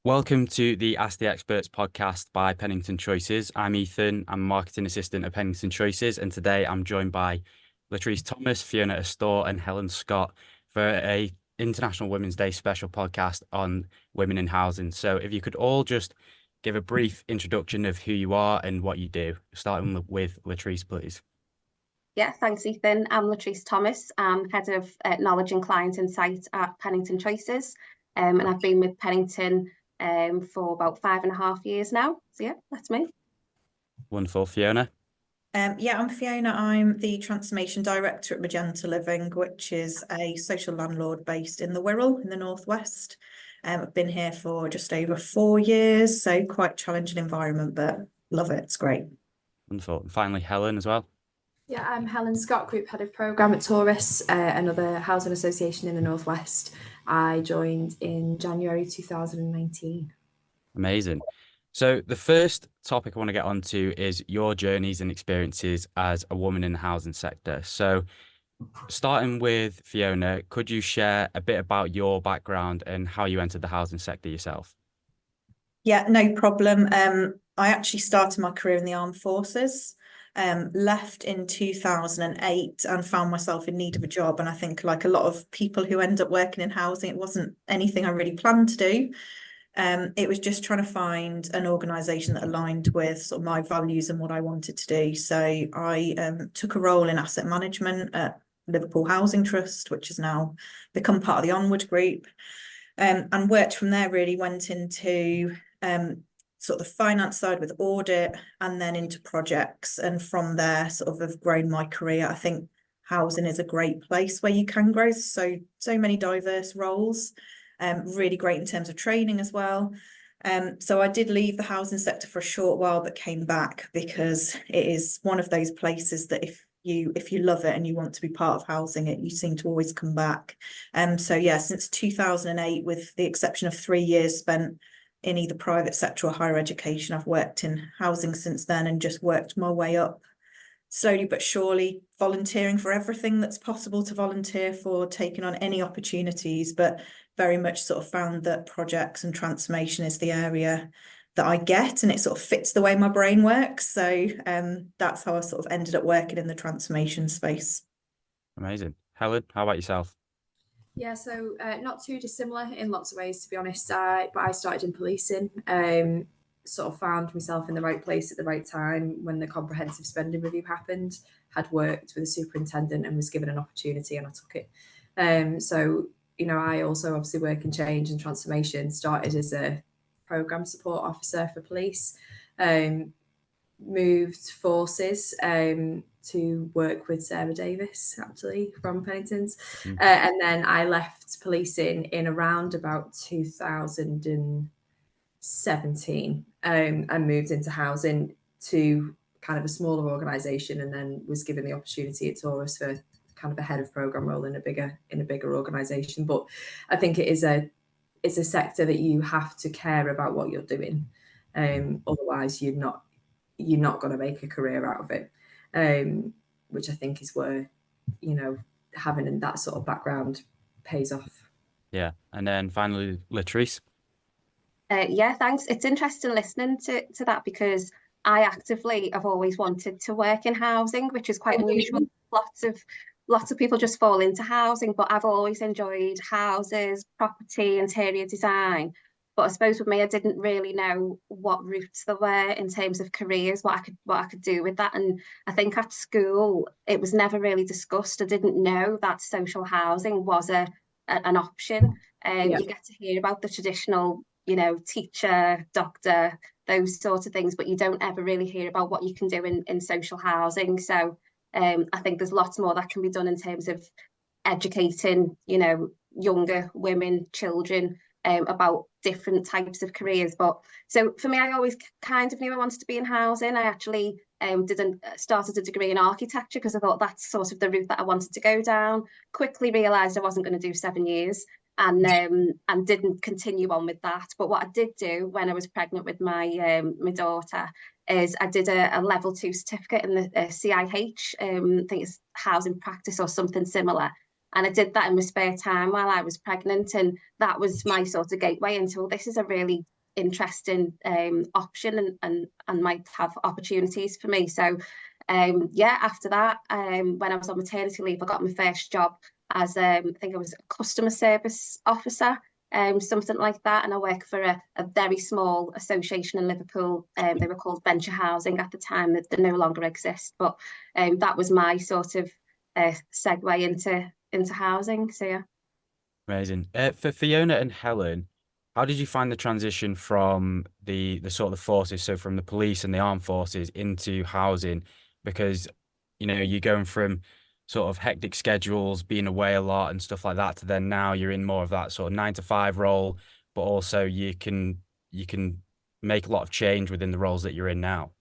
Welcome to the Ask the Experts podcast by Pennington Choices. I'm Ethan. I'm a marketing assistant at Pennington Choices, and today I'm joined by Latrice Thomas, Fiona Astor, and Helen Scott for a International Women's Day special podcast on women in housing. So, if you could all just give a brief introduction of who you are and what you do, starting with Latrice, please. Yeah, thanks, Ethan. I'm Latrice Thomas. I'm Head of Knowledge and Client Insight at Pennington Choices. And I've been with Pennington for about 5.5 years now. So yeah, that's me. Wonderful. Fiona? Yeah, I'm Fiona. I'm the Transformation Director at Magenta Living, which is a social landlord based in the Wirral in the Northwest. I've been here for just over 4 years, so quite challenging environment, but love it. It's great. Wonderful. And finally, Helen as well. Yeah, I'm Helen Scott, Group Head of Programme at Taurus, another housing association in the Northwest. I joined in January 2019. Amazing. So the first topic I want to get onto is your journeys and experiences as a woman in the housing sector. So starting with Fiona, could you share a bit about your background and how you entered the housing sector yourself? Yeah, no problem. I actually started my career in the armed forces, left in 2008 and found myself in need of a job. And I think like a lot of people who end up working in housing, it wasn't anything I really planned to do. It was just trying to find an organisation that aligned with sort of my values and what I wanted to do. So I took a role in asset management at Liverpool Housing Trust, which has now become part of the Onward Group, and worked from there, really went into sort of the finance side with audit and then into projects. And from there, sort of have grown my career. I think housing is a great place where you can grow so many diverse roles. Really great in terms of training as well. So I did leave the housing sector for a short while, but came back because it is one of those places that if you love it and you want to be part of housing it, you seem to always come back. So yeah, since 2008, with the exception of 3 years spent in either private sector or higher education, I've worked in housing since then and just worked my way up slowly but surely, volunteering for everything that's possible to volunteer for, taking on any opportunities, but very much sort of found that projects and transformation is the area that I get, and it sort of fits the way my brain works. So that's how I sort of ended up working in the transformation space. Amazing. Helen, how about yourself? Yeah, so not too dissimilar in lots of ways, to be honest. But I started in policing, sort of found myself in the right place at the right time when the comprehensive spending review happened, had worked with a superintendent and was given an opportunity and I took it. So, you know, I also obviously work in change and transformation, started as a programme support officer for police, moved forces to work with Sarah Davis, actually, from Pennington's. And then I left policing in around about 2017 and moved into housing to kind of a smaller organisation, and then was given the opportunity at Taurus for kind of a head of programme role in a bigger organisation. But I think it's a sector that you have to care about what you're doing. Otherwise you're not going to make a career out of it, which I think is where, you know, having that sort of background pays off. Yeah. And then finally, Latrice. Yeah, thanks. It's interesting listening to that because I actively have always wanted to work in housing, which is quite unusual. Lots of people just fall into housing, but I've always enjoyed houses, property, interior design. But I suppose with me, I didn't really know what routes there were in terms of careers, what I could do with that. And I think at school, it was never really discussed. I didn't know that social housing was an option. You get to hear about the traditional, you know, teacher, doctor, those sorts of things, but you don't ever really hear about what you can do in social housing. So I think there's lots more that can be done in terms of educating, you know, younger women, children, about different types of careers. But so for me, I always kind of knew I wanted to be in housing. I actually started a degree in architecture because I thought that's sort of the route that I wanted to go down. Quickly realised I wasn't going to do 7 years. And didn't continue on with that. But what I did do when I was pregnant with my daughter is I did a level 2 certificate in the CIH, I think it's housing practice or something similar. And I did that in my spare time while I was pregnant. And that was my sort of gateway into, well, this is a really interesting option and might have opportunities for me. So yeah, after that, when I was on maternity leave, I got my first job as I think I was a customer service officer, something like that. And I worked for a very small association in Liverpool. They were called Venture Housing at the time, that they no longer exist. But that was my sort of segue into housing. So yeah. Amazing. For Fiona and Helen, how did you find the transition from the sort of the forces, so from the police and the armed forces into housing? Because, you know, you're going from sort of hectic schedules, being away a lot and stuff like that, to then now you're in more of that sort of 9 to 5 role, but also you can make a lot of change within the roles that you're in now.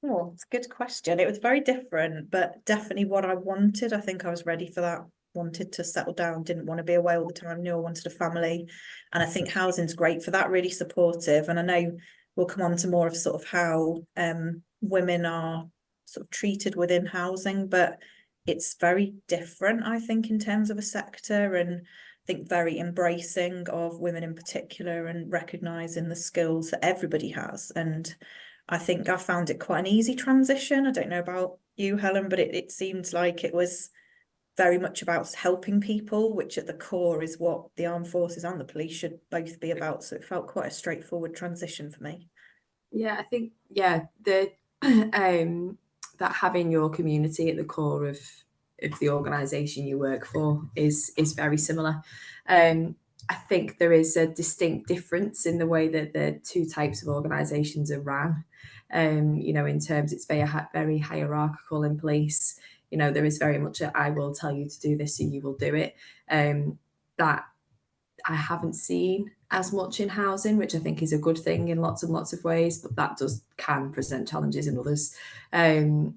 Oh, it's a good question. It was very different, but definitely what I wanted. I think I was ready for that. Wanted to settle down, didn't want to be away all the time, knew I wanted a family. And I think housing's great for that, really supportive. And I know we'll come on to more of sort of how women are sort of treated within housing, but it's very different, I think, in terms of a sector, and I think very embracing of women in particular and recognising the skills that everybody has. And I think I found it quite an easy transition. I don't know about you, Helen, but it seemed like it was very much about helping people, which at the core is what the armed forces and the police should both be about. So it felt quite a straightforward transition for me. Yeah, I think the that having your community at the core of the organisation you work for is very similar. I think there is a distinct difference in the way that the two types of organisations are run. You know, in terms it's very hierarchical in police. You know, there is very much a I will tell you to do this, so you will do it. That I haven't seen as much in housing, which I think is a good thing in lots and lots of ways, but that can present challenges in others. I'll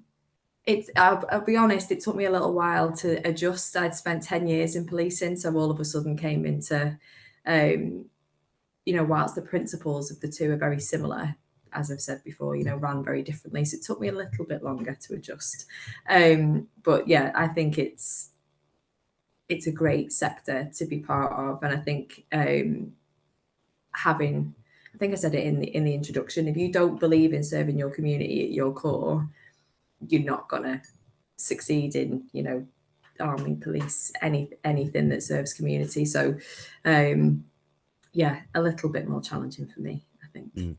be honest, it took me a little while to adjust. I'd spent 10 years in policing, so all of a sudden came into, you know, whilst the principles of the two are very similar, as I've said before, you know, ran very differently. So it took me a little bit longer to adjust. But yeah, I think it's a great sector to be part of. And I think I think I said it in the introduction, if you don't believe in serving your community at your core, you're not gonna succeed in, you know, army, police, anything that serves community. So yeah, a little bit more challenging for me, I think.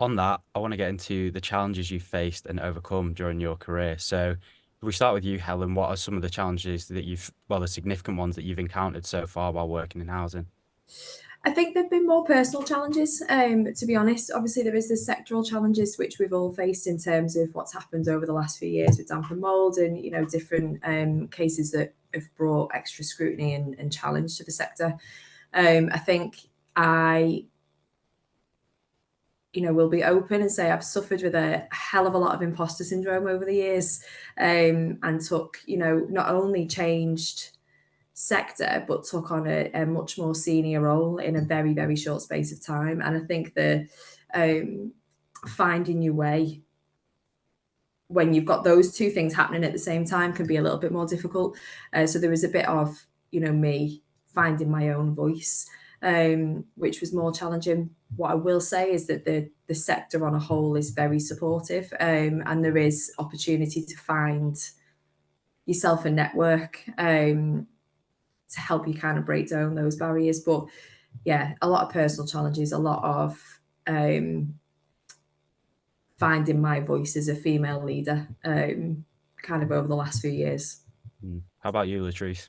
On that, I want to get into the challenges you faced and overcome during your career. So, if we start with you, Helen, what are some of the challenges that the significant ones that you've encountered so far while working in housing? I think there've been more personal challenges, to be honest. Obviously, there is the sectoral challenges which we've all faced in terms of what's happened over the last few years with damp and mould, and you know, different cases that have brought extra scrutiny and challenge to the sector. I think you know, will be open and say I've suffered with a hell of a lot of imposter syndrome over the years, and took, you know, not only changed sector but took on a much more senior role in a very, very short space of time. And I think the finding your way when you've got those two things happening at the same time can be a little bit more difficult. So there was a bit of, you know, me finding my own voice, which was more challenging. What I will say is that the sector on a whole is very supportive, and there is opportunity to find yourself a network to help you kind of break down those barriers. But yeah, a lot of personal challenges, a lot of finding my voice as a female leader, kind of over the last few years. How about you, Latrice?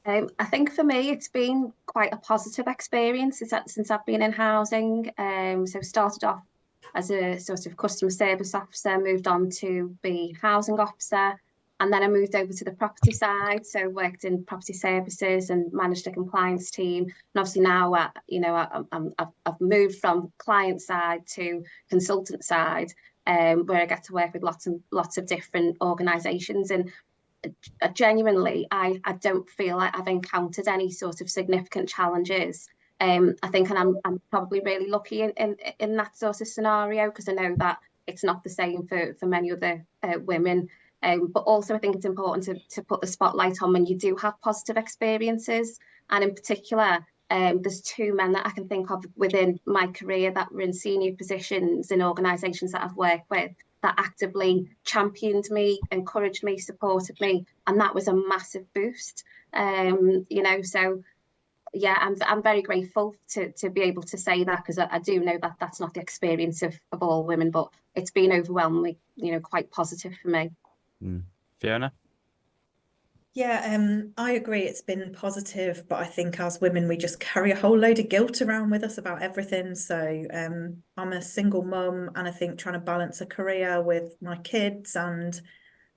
I think for me, it's been quite a positive experience since I've been in housing. So started off as a sort of customer service officer, moved on to be housing officer, and then I moved over to the property side. So worked in property services and managed a compliance team. And obviously now, you know, I've moved from client side to consultant side, where I get to work with lots of different organisations. And genuinely, I don't feel like I've encountered any sort of significant challenges. I think, and I'm probably really lucky in that sort of scenario, because I know that it's not the same for many other women. But also I think it's important to put the spotlight on when you do have positive experiences. And in particular, there's two men that I can think of within my career that were in senior positions in organisations that I've worked with that actively championed me, encouraged me, supported me, and that was a massive boost. So yeah, I'm very grateful to be able to say that, because I do know that that's not the experience of all women, but it's been overwhelmingly, quite positive for me. Fiona? Yeah, I agree. It's been positive, but I think as women, we just carry a whole load of guilt around with us about everything. So, I'm a single mum, and I think trying to balance a career with my kids, and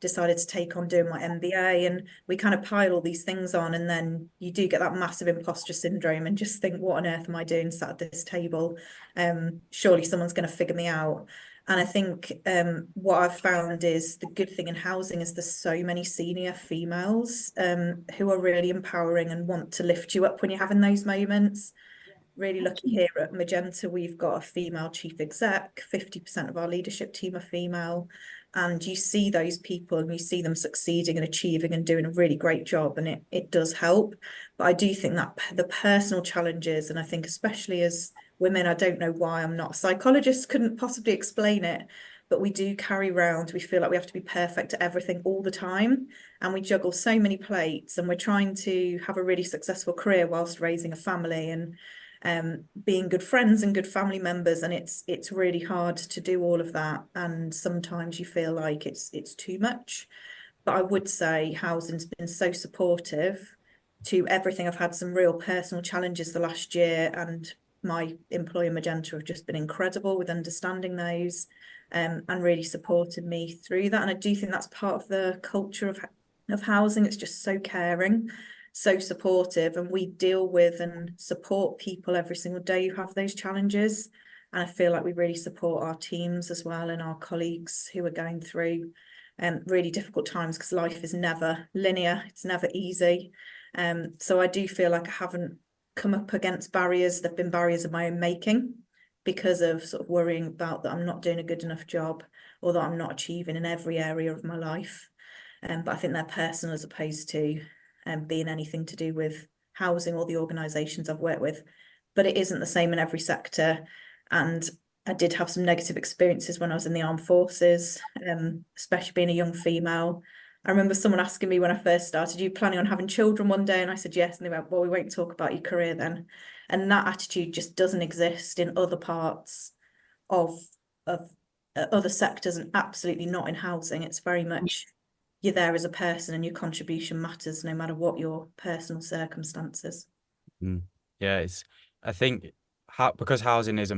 decided to take on doing my MBA, and we kind of pile all these things on, and then you do get that massive imposter syndrome and just think, what on earth am I doing sat at this table? Surely someone's going to figure me out. And I think what I've found is the good thing in housing is there's so many senior females who are really empowering and want to lift you up when you're having those moments. Really lucky here at Magenta, we've got a female chief exec, 50% of our leadership team are female, and you see those people and you see them succeeding and achieving and doing a really great job, and it does help. But I do think that the personal challenges, and I think especially as women, I don't know why I'm not a psychologist, couldn't possibly explain it, but we do carry around, we feel like we have to be perfect at everything all the time, and we juggle so many plates, and we're trying to have a really successful career whilst raising a family and being good friends and good family members, and it's really hard to do all of that, and sometimes you feel like it's too much. But I would say housing's been so supportive to everything. I've had some real personal challenges the last year, and my employer Magenta have just been incredible with understanding those, and really supported me through that. And I do think that's part of the culture of housing. It's just so caring, so supportive, and we deal with and support people every single day who have those challenges. And I feel like we really support our teams as well and our colleagues who are going through really difficult times, because life is never linear, it's never easy. So I do feel like I haven't come up against barriers. There've been barriers of my own making because of sort of worrying about that I'm not doing a good enough job, or that I'm not achieving in every area of my life. But I think they're personal as opposed to being anything to do with housing or the organisations I've worked with. But it isn't the same in every sector. And I did have some negative experiences when I was in the armed forces, especially being a young female. I remember someone asking me when I first started, "Are you planning on having children one day?" And I said yes. And they went, "Well, we won't talk about your career then." And that attitude just doesn't exist in other parts of other sectors, and absolutely not in housing. It's very much you're there as a person, and your contribution matters no matter what your personal circumstances. Yeah, I think because housing is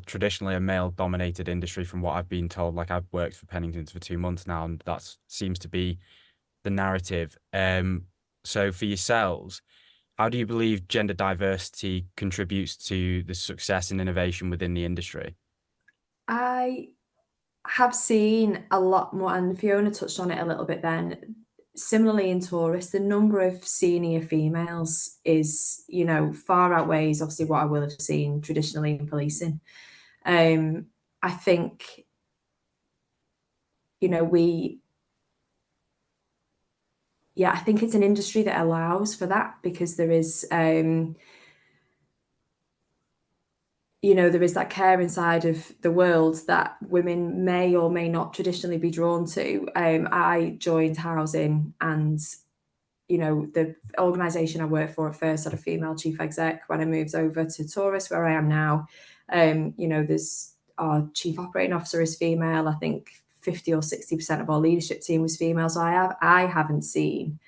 traditionally a male-dominated industry, from what I've been told. Like, I've worked for Pennington's for 2 months now, and that seems to be the narrative. So for yourselves, how do you believe gender diversity contributes to the success and innovation within the industry? I have seen a lot more, and Fiona touched on it a little bit then. Similarly, in tourists, the number of senior females is, far outweighs obviously what I will have seen traditionally in policing. I think, I think it's an industry that allows for that, because there is, there is that caring side of the world that women may or may not traditionally be drawn to. I joined housing, and the organisation I worked for at first had a female chief exec. When I moved over to Taurus, where I am now, there's our chief operating officer is female. I think 50 or 60% of our leadership team was female. So I haven't seen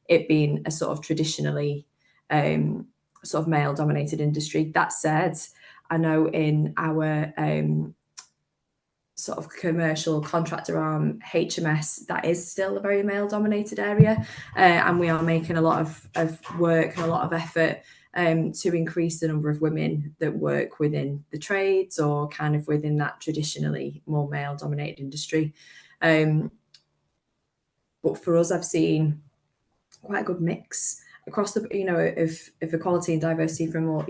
it being a sort of traditionally sort of male dominated industry. That said, I know in our sort of commercial contractor arm, HMS, that is still a very male dominated area, and we are making a lot of work and a lot of effort to increase the number of women that work within the trades, or kind of within that traditionally more male dominated industry. But for us, I've seen quite a good mix across the, of equality and diversity from all,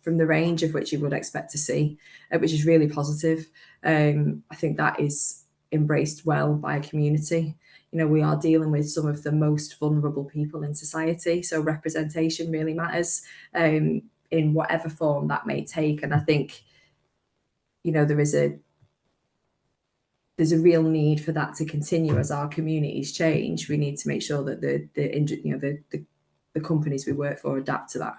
from the range of which you would expect to see, which is really positive. I think that is embraced well by a community. You know, we are dealing with some of the most vulnerable people in society, so representation really matters, in whatever form that may take. And I think, you know, there's a real need for that to continue as our communities change. We need to make sure that the companies we work for adapt to that,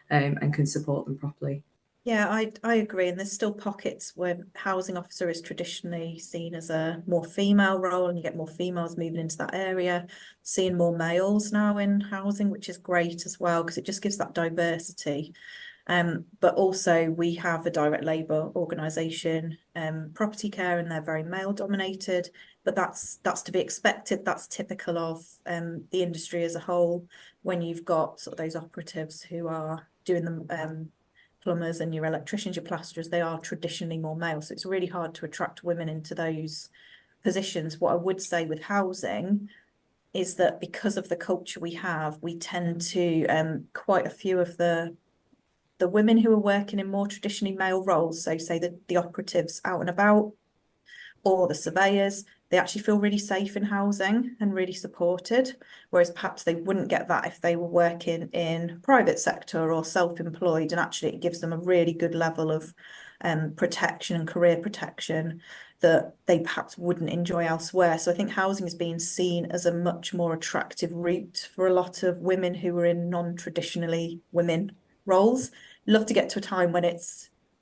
and can support them properly. Yeah, I agree. And there's still pockets where housing officer is traditionally seen as a more female role, and you get more females moving into that area. Seeing more males now in housing, which is great as well, because it just gives that diversity. But also we have a direct labour organisation, Property Care, and they're very male dominated, but that's to be expected. That's typical of the industry as a whole. When you've got sort of those operatives who are doing the plumbers and your electricians, your plasterers, they are traditionally more male. So it's really hard to attract women into those positions. What I would say with housing is that because of the culture we have, we tend to quite a few of the women who are working in more traditionally male roles, so say the operatives out and about or the surveyors, they actually feel really safe in housing and really supported, whereas perhaps they wouldn't get that if they were working in private sector or self-employed, and actually it gives them a really good level of protection and career protection that they perhaps wouldn't enjoy elsewhere. So I think housing is being seen as a much more attractive route for a lot of women who are in non-traditionally women roles. Love to get to a time when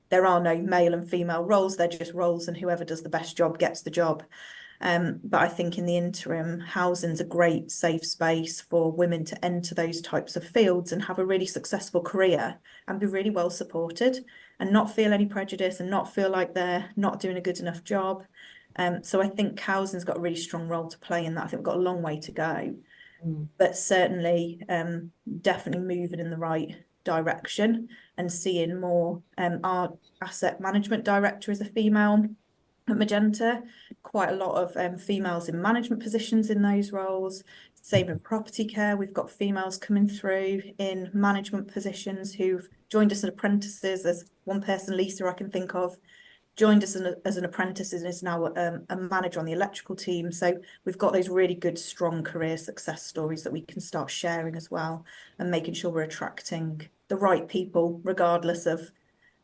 there are no male and female roles, they're just roles, and whoever does the best job gets the job. But I think in the interim, housing's a great safe space for women to enter those types of fields and have a really successful career and be really well supported and not feel any prejudice and not feel like they're not doing a good enough job. So I think housing's got a really strong role to play in that. I think we've got a long way to go, but certainly definitely moving in the right direction and seeing more. Our asset management director is a female at Magenta, quite a lot of females in management positions in those roles. Same in property care, we've got females coming through in management positions who've joined us as apprentices. There's one person, Lisa, I can think of, joined us as an apprentice and is now a manager on the electrical team. So we've got those really good, strong career success stories that we can start sharing as well, and making sure we're attracting the right people, regardless of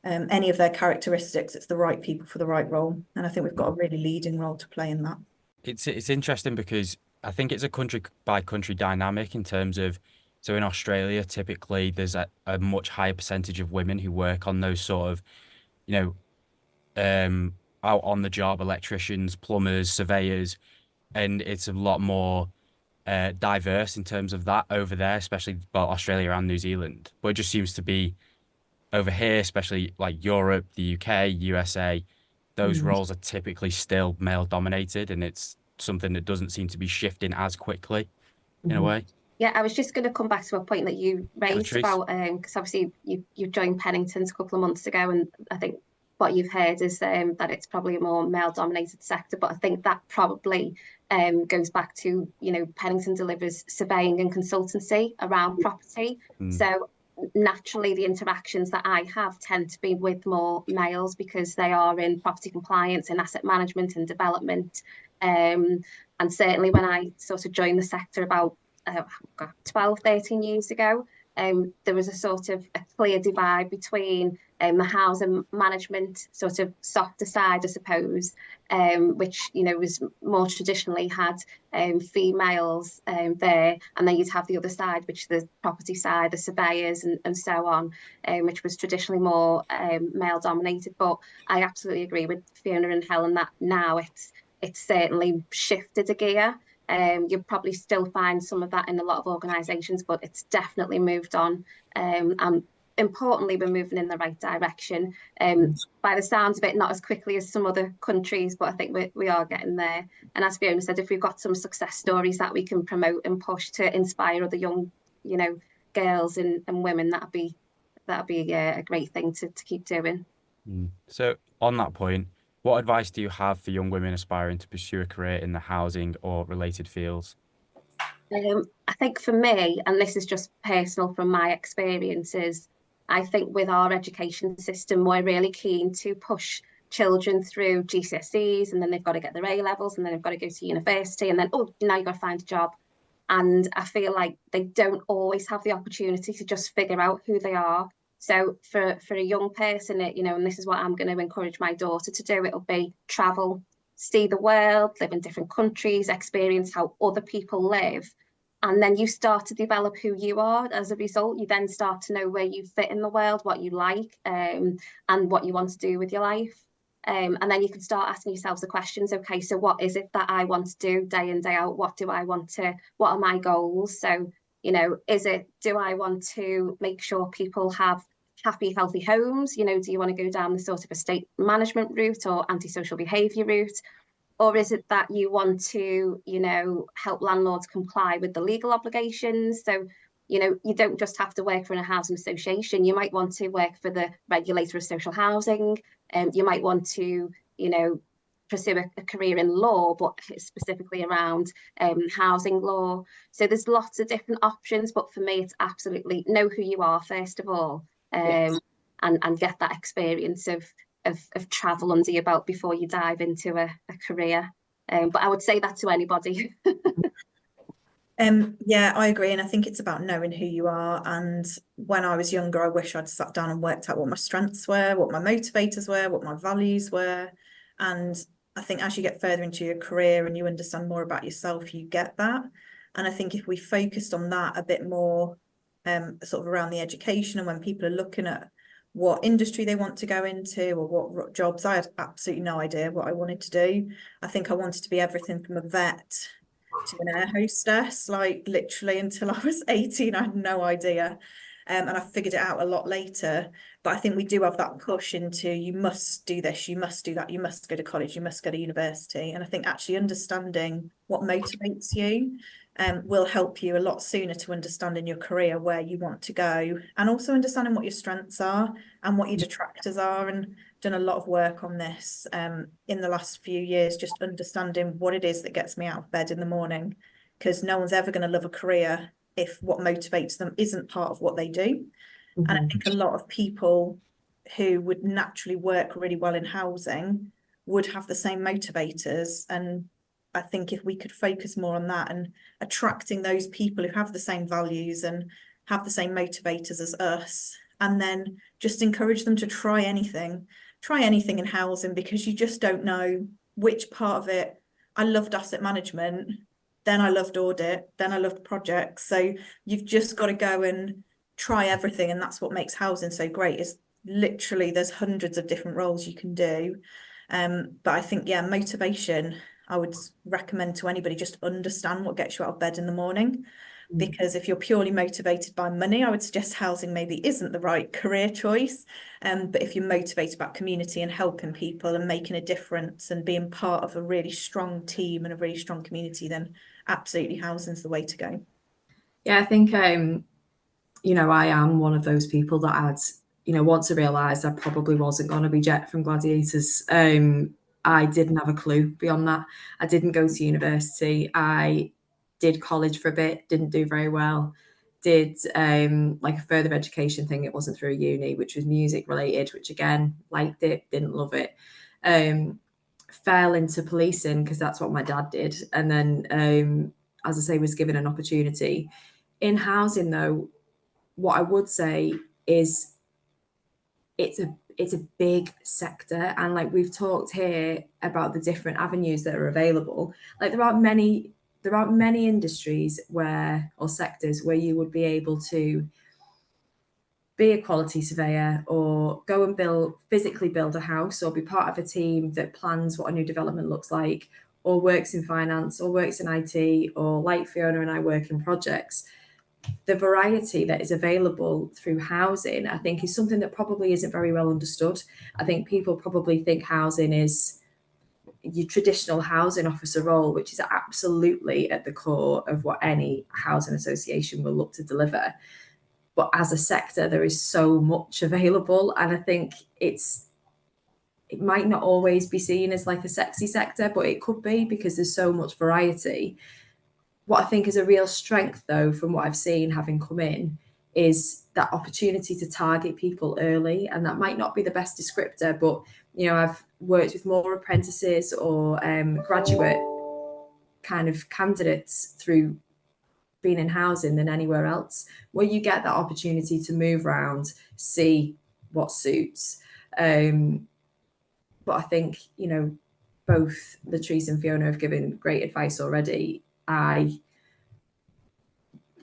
any of their characteristics. It's the right people for the right role. And I think we've got a really leading role to play in that. It's interesting because I think it's a country by country dynamic in terms of, so in Australia, typically there's a much higher percentage of women who work on those sort of, you know, out on the job electricians, plumbers, surveyors, and it's a lot more diverse in terms of that over there, especially well, Australia and New Zealand. But it just seems to be over here, especially like Europe, the UK, USA, those roles are typically still male dominated, and it's something that doesn't seem to be shifting as quickly in a way. Yeah, I was just going to come back to a point that you raised Latrice? about because obviously you joined Pennington's a couple of months ago, and I think what you've heard is that it's probably a more male-dominated sector. But I think that probably goes back to, you know, Pennington delivers surveying and consultancy around property. So naturally, the interactions that I have tend to be with more males because they are in property compliance and asset management and development. And certainly when I sort of joined the sector about 12, 13 years ago, there was a sort of a clear divide between the housing management sort of softer side, I suppose, which, you know, was more traditionally had females there, and then you'd have the other side, which is the property side, the surveyors and so on, which was traditionally more male dominated. But I absolutely agree with Fiona and Helen that now it's certainly shifted a gear. You'll probably still find some of that in a lot of organisations, but it's definitely moved on. And importantly, we're moving in the right direction. By the sounds of it, not as quickly as some other countries, but I think we are getting there. And as Fiona said, if we've got some success stories that we can promote and push to inspire other young, you know, girls and women, that'd be a great thing to keep doing. So on that point, what advice do you have for young women aspiring to pursue a career in the housing or related fields? I think for me, and this is just personal from my experiences, I think with our education system, we're really keen to push children through GCSEs, and then they've got to get their A levels, and then they've got to go to university, and then, oh, now you've got to find a job. And I feel like they don't always have the opportunity to just figure out who they are. So for a young person, and this is what I'm going to encourage my daughter to do, it'll be travel, see the world, live in different countries, experience how other people live. And then you start to develop who you are as a result. You then start to know where you fit in the world, what you like, and what you want to do with your life. And then you can start asking yourselves the questions, okay, so what is it that I want to do day in, day out? What are my goals? So, do I want to make sure people have happy, healthy homes? Do you want to go down the sort of estate management route or antisocial behaviour route? Or is it that you want to, help landlords comply with the legal obligations? So, you don't just have to work for a housing association. You might want to work for the regulator of social housing. You might want to, pursue a career in law, but specifically around housing law. So there's lots of different options. But for me, it's absolutely know who you are, first of all, Yes. and get that experience of travel under your belt before you dive into a career. But I would say that to anybody. Yeah, I agree. And I think it's about knowing who you are. And when I was younger, I wish I'd sat down and worked out what my strengths were, what my motivators were, what my values were. And I think as you get further into your career and you understand more about yourself, you get that. And I think if we focused on that a bit more, sort of around the education, and when people are looking at what industry they want to go into or what jobs, I had absolutely no idea what I wanted to do. I think I wanted to be everything from a vet to an air hostess, like literally until I was 18, I had no idea. And I figured it out a lot later. But I think we do have that push into you must do this, you must do that, you must go to college, you must go to university. And I think actually understanding what motivates you will help you a lot sooner to understand in your career where you want to go, and also understanding what your strengths are and what your detractors are. And done a lot of work on this in the last few years, just understanding what it is that gets me out of bed in the morning, because no one's ever going to love a career if what motivates them isn't part of what they do. And I think a lot of people who would naturally work really well in housing would have the same motivators. And I think if we could focus more on that and attracting those people who have the same values and have the same motivators as us, and then just encourage them to try anything in housing, because you just don't know which part of it. I loved asset management, then I loved audit, then I loved projects. So you've just got to go and try everything. And that's what makes housing so great, is literally there's hundreds of different roles you can do. But I think, yeah, motivation, I would recommend to anybody, just understand what gets you out of bed in the morning. Because if you're purely motivated by money, I would suggest housing maybe isn't the right career choice. But if you're motivated about community and helping people and making a difference and being part of a really strong team and a really strong community, then absolutely housing's the way to go. Yeah, I think I am one of those people that had, once I realised I probably wasn't going to be Jet from Gladiators, I didn't have a clue beyond that. I didn't go to university. I did college for a bit, didn't do very well. Did like a further education thing. It wasn't through uni, which was music related, which again, liked it, didn't love it. Fell into policing because that's what my dad did. And then, as I say, was given an opportunity. In housing, though, what I would say is it's a big sector, and like we've talked here about the different avenues that are available. Like there aren't many industries or sectors where you would be able to be a quality surveyor or go and physically build a house, or be part of a team that plans what a new development looks like, or works in finance, or works in IT, or like Fiona and I work in projects. The variety that is available through housing, I think, is something that probably isn't very well understood. I think people probably think housing is your traditional housing officer role, which is absolutely at the core of what any housing association will look to deliver. But as a sector, there is so much available, and I think it might not always be seen as like a sexy sector, but it could be, because there's so much variety. What I think is a real strength, though, from what I've seen having come in, is that opportunity to target people early. And that might not be the best descriptor, but I've worked with more apprentices or graduate kind of candidates through being in housing than anywhere else, where you get that opportunity to move around, see what suits. But I think, both Latrice and Fiona have given great advice already. I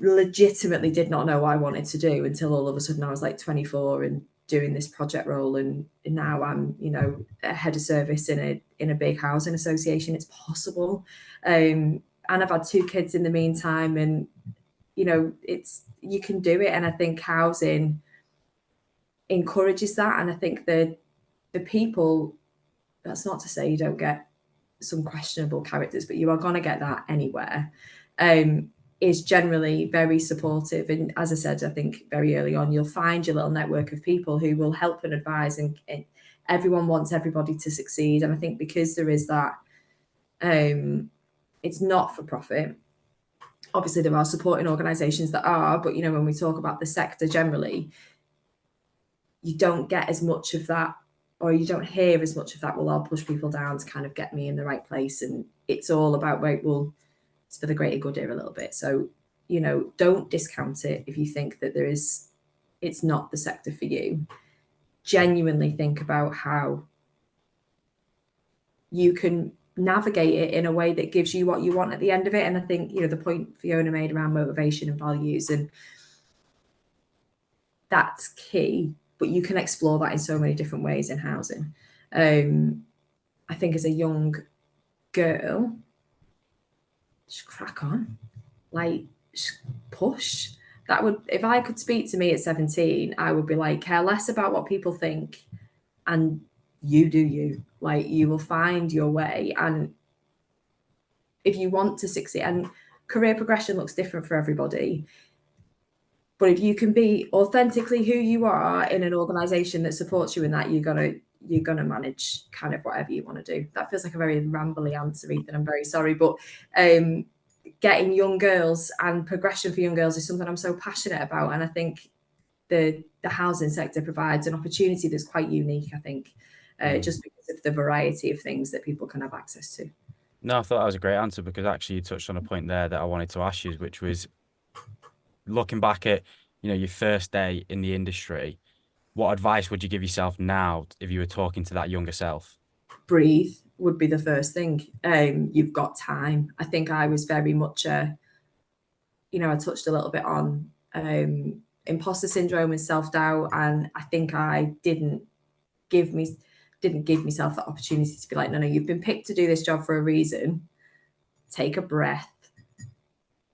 legitimately did not know what I wanted to do until all of a sudden I was like 24 and doing this project role, and now I'm a head of service in a big housing association. It's possible, and I've had 2 kids in the meantime, and you can do it. And I think housing encourages that, and I think the people, that's not to say you don't get some questionable characters, but you are going to get that anywhere, is generally very supportive. And as I said, I think very early on, you'll find your little network of people who will help and advise, and everyone wants everybody to succeed. And I think because there is that, it's not for profit. Obviously, there are supporting organisations that are, but when we talk about the sector generally, you don't get as much of that, or you don't hear as much of that. Well, I'll push people down to kind of get me in the right place, and it's all about, right, well, it's for the greater good here a little bit. So don't discount it if you think that it's not the sector for you. Genuinely think about how you can navigate it in a way that gives you what you want at the end of it. And I think the point Fiona made around motivation and values, and that's key, but you can explore that in so many different ways in housing. I think as a young girl, just crack on, like, just push. That would, if I could speak to me at 17, I would be like, care less about what people think, and you do you. Like, you will find your way. And if you want to succeed, and career progression looks different for everybody, but if you can be authentically who you are in an organisation that supports you in that, you're gonna manage kind of whatever you want to do. That feels like a very rambly answer, Ethan. I'm very sorry, but getting young girls and progression for young girls is something I'm so passionate about, and I think the housing sector provides an opportunity that's quite unique. I think just because of the variety of things that people can have access to. No, I thought that was a great answer, because actually you touched on a point there that I wanted to ask you, which was looking back at your first day in the industry. What advice would you give yourself now if you were talking to that younger self? Breathe would be the first thing. You've got time. I think I was very much I touched a little bit on imposter syndrome and self-doubt, and I think I didn't give myself that opportunity to be like, no, you've been picked to do this job for a reason. Take a breath,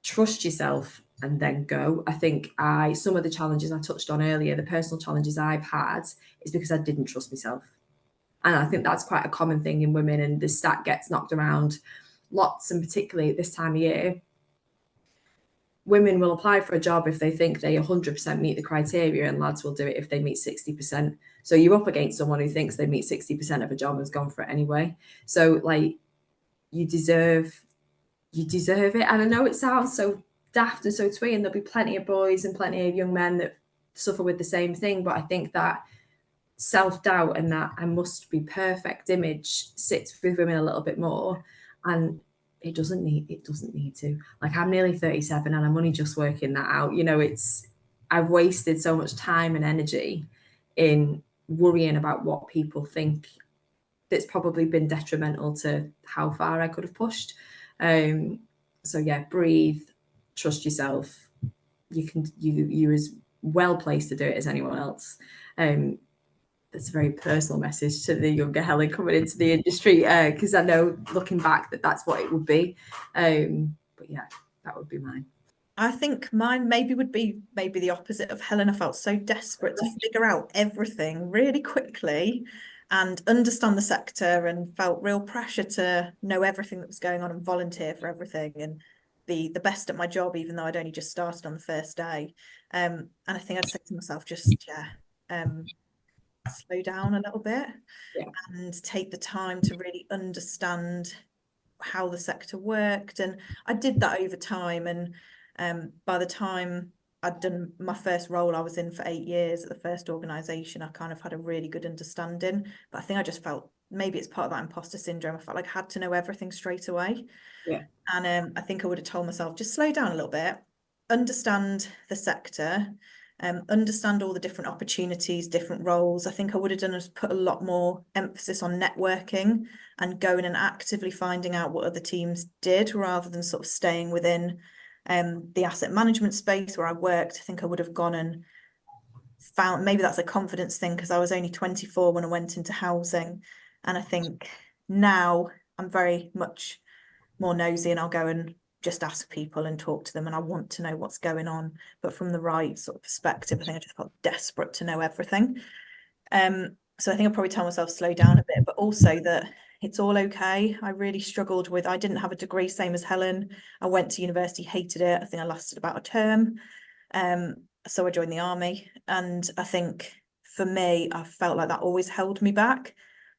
trust yourself, and then go. I think some of the challenges I touched on earlier, the personal challenges I've had, is because I didn't trust myself. And I think that's quite a common thing in women, and the stat gets knocked around lots, and particularly at this time of year, women will apply for a job if they think they 100% meet the criteria, and lads will do it if they meet 60%. So you're up against someone who thinks they meet 60% of a job and has gone for it anyway. So like, you deserve it. And I know it sounds so daft and so twee, and there'll be plenty of boys and plenty of young men that suffer with the same thing. But I think that self-doubt and that I must be perfect image sits with women a little bit more, and it doesn't need to. Like, I'm nearly 37 and I'm only just working that out. I've wasted so much time and energy in worrying about what people think that's probably been detrimental to how far I could have pushed. So yeah, breathe, trust yourself. You're as well placed to do it as anyone else. That's a very personal message to the younger Helen coming into the industry, because I know, looking back, that's what it would be. But yeah, that would be mine. I think mine would be the opposite of Helen. I felt so desperate to figure out everything really quickly and understand the sector, and felt real pressure to know everything that was going on and volunteer for everything and be the best at my job, even though I'd only just started on the first day. And I think I'd say to myself, just slow down a little bit, and take the time to really understand how the sector worked. And I did that over time, and by the time I'd done my first role I was in for 8 years at the first organisation. I kind of had a really good understanding, but I think I just felt maybe it's part of that imposter syndrome. I felt like I had to know everything straight away. Yeah. And I think I would have told myself, just slow down a little bit, understand the sector, understand all the different opportunities, different roles. I think I would have done is put a lot more emphasis on networking and going and actively finding out what other teams did rather than sort of staying within the asset management space where I worked. I think I would have gone and found, maybe that's a confidence thing because I was only 24 when I went into housing. And I think now I'm very much more nosy and I'll go and just ask people and talk to them and I want to know what's going on, but from the right sort of perspective. I think I just felt desperate to know everything. So I think I'll probably tell myself slow down a bit, but also that it's all okay. I really struggled with, I didn't have a degree, same as Helen. I went to university, hated it. I think I lasted about a term. So I joined the army. And I think for me, I felt like that always held me back.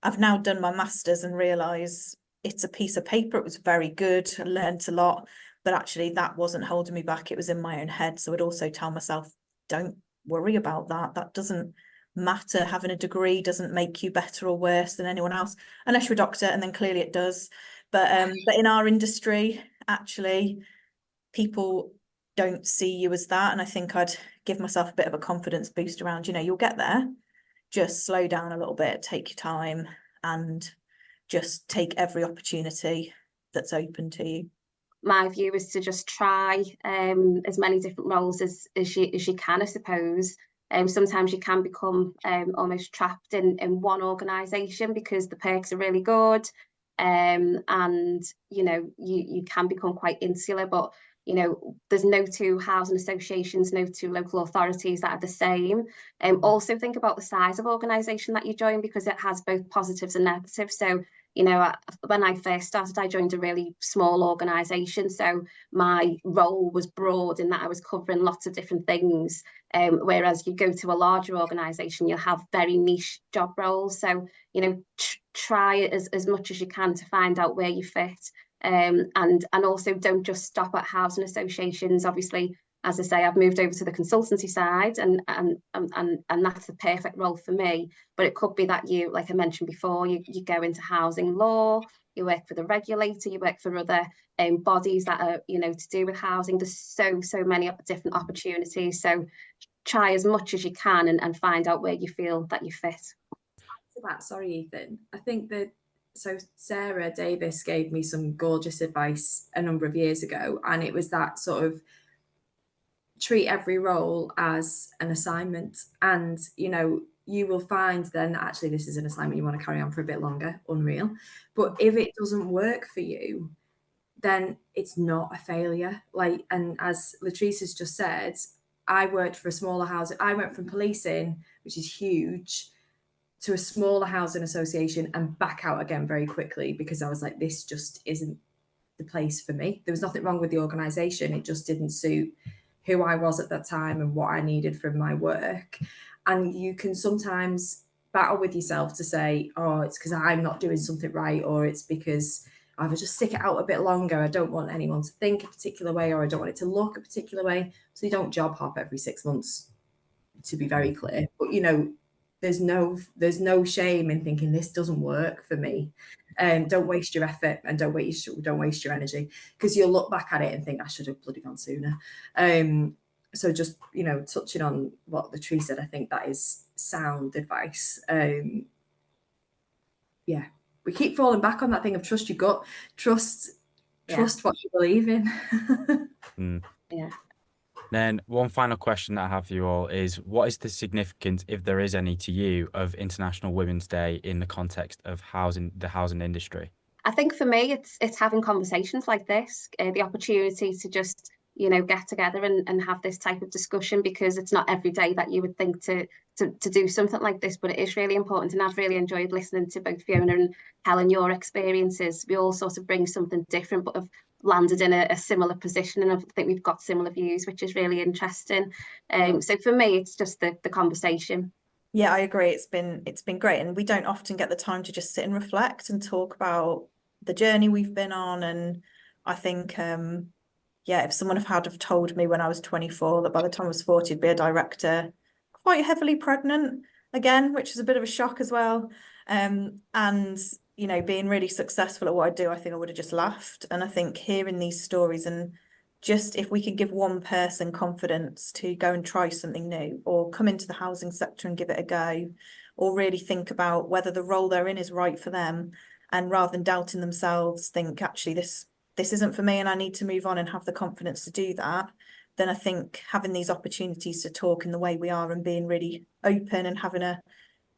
I've now done my master's and realise it's a piece of paper. It was very good. I learned a lot, but actually that wasn't holding me back. It was in my own head. So I'd also tell myself, don't worry about that. That doesn't matter. Having a degree doesn't make you better or worse than anyone else, unless you're a doctor, and then clearly it does. But in our industry, actually, people don't see you as that. And I think I'd give myself a bit of a confidence boost around, you'll get there. Just slow down a little bit, take your time, and just take every opportunity that's open to you. My view is to just try as many different roles as you can, I suppose. Sometimes you can become almost trapped in one organisation because the perks are really good, and you can become quite insular. But there's no two housing associations, no two local authorities that are the same. Also think about the size of organisation that you join because it has both positives and negatives. So when I first started, I joined a really small organisation. So my role was broad in that I was covering lots of different things. Whereas you go to a larger organisation, you'll have very niche job roles. So, try as much as you can to find out where you fit. And also don't just stop at housing associations. Obviously, as I say, I've moved over to the consultancy side and that's the perfect role for me. But it could be that you, like I mentioned before, you go into housing law, you work for the regulator, you work for other bodies that are, to do with housing. There's so many different opportunities. So try as much as you can and find out where you feel that you fit. To that, sorry, Ethan. I think that Sarah Davis gave me some gorgeous advice a number of years ago, and it was that sort of treat every role as an assignment, and you will find then that actually this is an assignment you want to carry on for a bit longer, unreal. But if it doesn't work for you, then it's not a failure. And as Latrice has just said, I worked for a smaller housing. I went from policing, which is huge, to a smaller housing association and back out again very quickly because I was like, this just isn't the place for me. There was nothing wrong with the organisation. It just didn't suit who I was at that time and what I needed from my work. And you can sometimes battle with yourself to say, oh, it's because I'm not doing something right, or it's because I would just stick it out a bit longer. I don't want anyone to think a particular way, or I don't want it to look a particular way. So you don't job hop every 6 months, to be very clear. But there's no shame in thinking this doesn't work for me. Don't waste your effort and don't waste your energy, because you'll look back at it and think I should have bloody gone sooner. So just touching on what the tree said, I think that is sound advice. Yeah, we keep falling back on that thing of trust your gut, trust what you believe in. Yeah. Then one final question that I have for you all is, what is the significance, if there is any to you, of International Women's Day in the context of the housing industry? I think for me, it's having conversations like this, the opportunity to just get together and have this type of discussion, because it's not every day that you would think to do something like this, but it is really important. And I've really enjoyed listening to both Fiona and Helen, your experiences. We all sort of bring something different, but have landed in a similar position, and I think we've got similar views, which is really interesting. So for me, it's just the conversation. Yeah, I agree. It's been great, and we don't often get the time to just sit and reflect and talk about the journey we've been on. And I think yeah, if someone had have told me when I was 24 that by the time I was 40 I'd be a director, quite heavily pregnant again, which is a bit of a shock as well. And you know, being really successful at what I do, I think I would have just laughed. And I think hearing these stories, and just if we could give one person confidence to go and try something new, or come into the housing sector and give it a go, or really think about whether the role they're in is right for them, and rather than doubting themselves, think actually this isn't for me and I need to move on, and have the confidence to do that, then I think having these opportunities to talk in the way we are and being really open and having a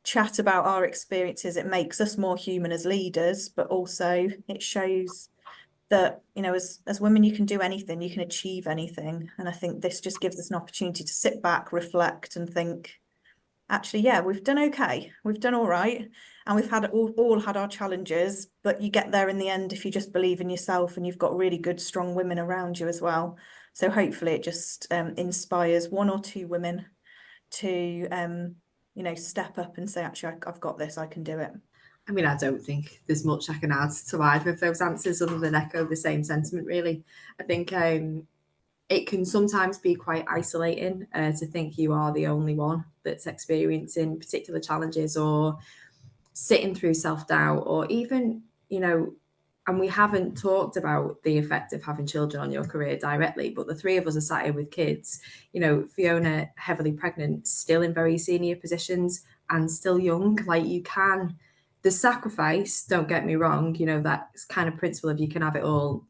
chat about our experiences, it makes us more human as leaders, but also it shows that, you know, as women, you can do anything, you can achieve anything. And I think this just gives us an opportunity to sit back, reflect, and think, actually, yeah, we've done okay, we've done all right, and we've had all had our challenges, but you get there in the end if you just believe in yourself and you've got really good, strong women around you as well. So hopefully it just inspires one or two women to you know, step up and say, actually, I've got this, I can do it. I mean, I don't think there's much I can add to either of those answers other than echo the same sentiment, really. I think it can sometimes be quite isolating to think you are the only one that's experiencing particular challenges or sitting through self-doubt, or even, you know, and we haven't talked about the effect of having children on your career directly, but the three of us are sat here with kids, you know, Fiona heavily pregnant, still in very senior positions and still young. Like, you can, the sacrifice, don't get me wrong, you know, that kind of principle of you can have it all,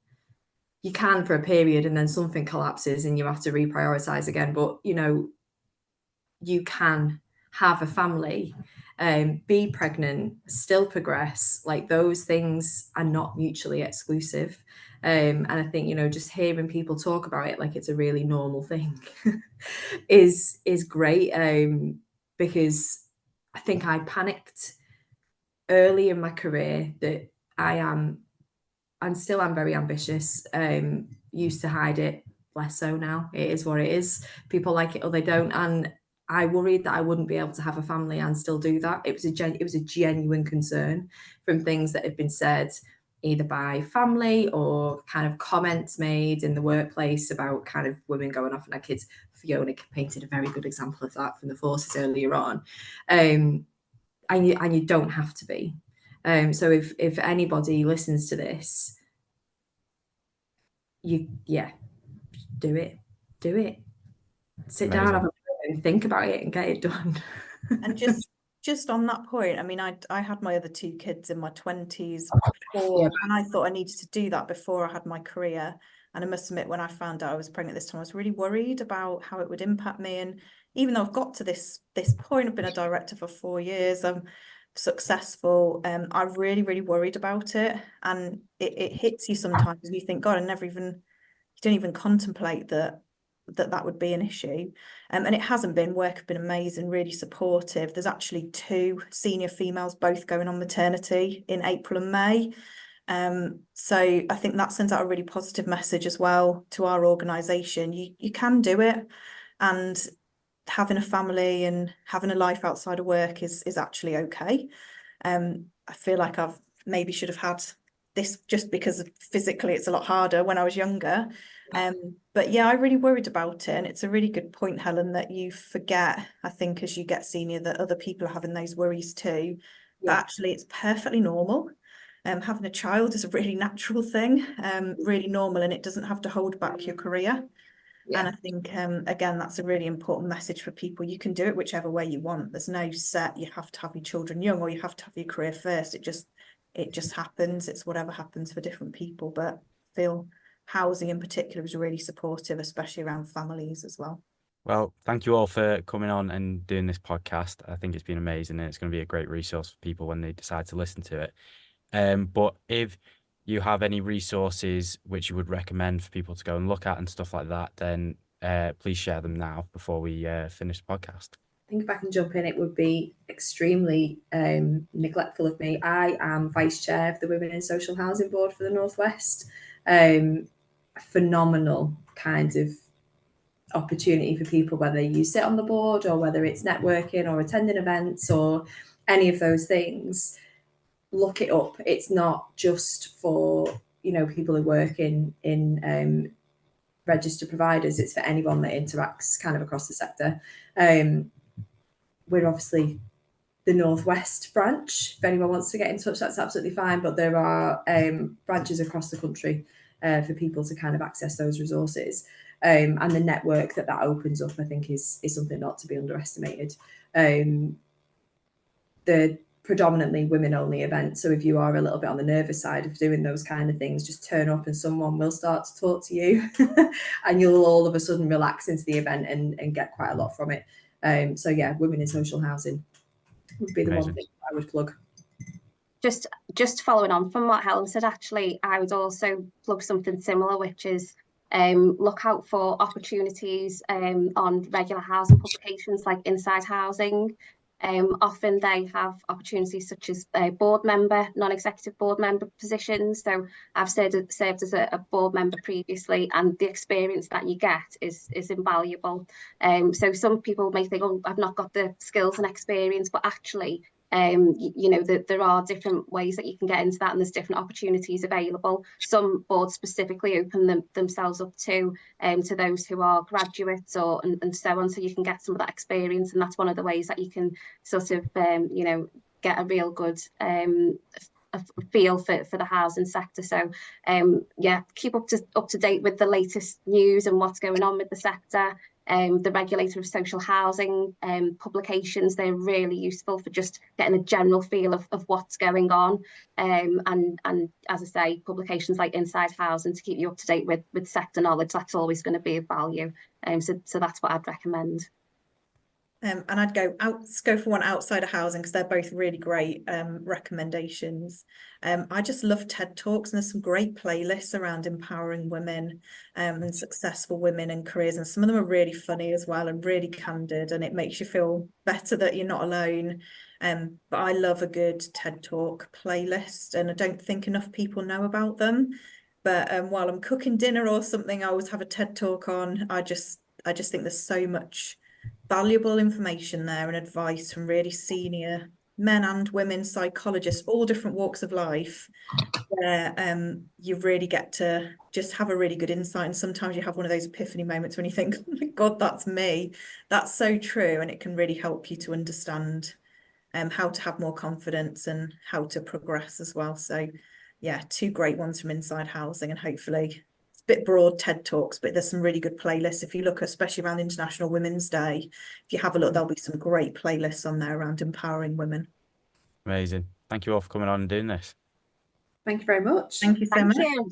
you can for a period, and then something collapses and you have to reprioritize again. But, you know, you can have a family, be pregnant, still progress. Like, those things are not mutually exclusive. And I think, you know, just hearing people talk about it like it's a really normal thing is great. Because I think I panicked early in my career that I am, and still am, very ambitious. Used to hide it, less so now. It is what it is. People like it or they don't. And I worried that I wouldn't be able to have a family and still do that. It was a genuine concern from things that had been said either by family or kind of comments made in the workplace about kind of women going off and their kids. Fiona painted a very good example of that from the forces earlier on. And you don't have to be. So if anybody listens to this, do it. Sit down, have Amazing. a and think about it and get it done. And just on that point, I mean, I had my other two kids in my 20s before, Yeah. and I thought I needed to do that before I had my career. And I must admit, when I found out I was pregnant this time, I was really worried about how it would impact me. And even though I've got to this point, I've been a director for 4 years, I'm successful. I really, really worried about it. And it hits you sometimes, and you think, God, you don't even contemplate that would be an issue. And it hasn't been. Work have been amazing, really supportive. There's actually 2 senior females both going on maternity in April and May. So I think that sends out a really positive message as well to our organisation. You can do it, and having a family and having a life outside of work is actually okay. I feel like I've maybe should have had this just because physically it's a lot harder when I was younger. But yeah, I really worried about it, and it's a really good point, Helen, that you forget, I think, as you get senior, that other people are having those worries too. But Yeah. actually, it's perfectly normal. Having a child is a really natural thing, really normal, and it doesn't have to hold back your career. And I think, again, that's a really important message for people. You can do it whichever way you want. There's no set, you have to have your children young or you have to have your career first. It just happens. It's whatever happens for different people. But I feel housing in particular is really supportive, especially around families as well. Well, thank you all for coming on and doing this podcast. I think it's been amazing, and it's going to be a great resource for people when they decide to listen to it. But if you have any resources which you would recommend for people to go and look at and stuff like that, then please share them now before we finish the podcast. I think if I can jump in, it would be extremely neglectful of me. I am vice chair of the Women in Social Housing Board for the North West. Phenomenal kind of opportunity for people, whether you sit on the board or whether it's networking or attending events or any of those things. Look it up. It's not just for, you know, people who work in registered providers. It's for anyone that interacts kind of across the sector. We're obviously the Northwest branch. If anyone wants to get in touch, that's absolutely fine. But there are branches across the country for people to kind of access those resources. And the network that opens up, I think, is something not to be underestimated. The predominantly women-only event, so if you are a little bit on the nervous side of doing those kind of things, just turn up and someone will start to talk to you, and you'll all of a sudden relax into the event and get quite a lot from it. So yeah, women in social housing would be the Amazing. one thing I would plug. Just following on from what Helen said, actually, I would also plug something similar, which is look out for opportunities on regular housing publications like Inside Housing. Often they have opportunities such as board member, non-executive board member positions. So I've served as a board member previously, and the experience that you get is invaluable. So some people may think, oh, I've not got the skills and experience, but actually you know, there are different ways that you can get into that, and there's different opportunities available. Some boards specifically open themselves up to those who are graduates and so on, so you can get some of that experience, and that's one of the ways that you can sort of you know, get a real good a feel for the housing sector. So yeah, keep up to date with the latest news and what's going on with the sector. The Regulator of Social Housing publications, they're really useful for just getting a general feel of what's going on. And as I say, publications like Inside Housing to keep you up to date with sector knowledge, that's always going to be of value. So that's what I'd recommend. And I'd go for one outside of housing, because they're both really great recommendations. I just love TED Talks, and there's some great playlists around empowering women and successful women and careers, and some of them are really funny as well and really candid, and it makes you feel better that you're not alone. But I love a good TED Talk playlist, and I don't think enough people know about them. But while I'm cooking dinner or something, I always have a TED Talk on. I just think there's so much valuable information there and advice from really senior men and women psychologists, all different walks of life, where you really get to just have a really good insight. And sometimes you have one of those epiphany moments when you think, oh my God, that's me. That's so true. And it can really help you to understand how to have more confidence and how to progress as well. So yeah, two great ones from Inside Housing, and hopefully it's a bit broad TED Talks, but there's some really good playlists. If you look, especially around International Women's Day, if you have a look, there'll be some great playlists on there around empowering women. Amazing. Thank you all for coming on and doing this. Thank you very much. Thank you so Thank much. you.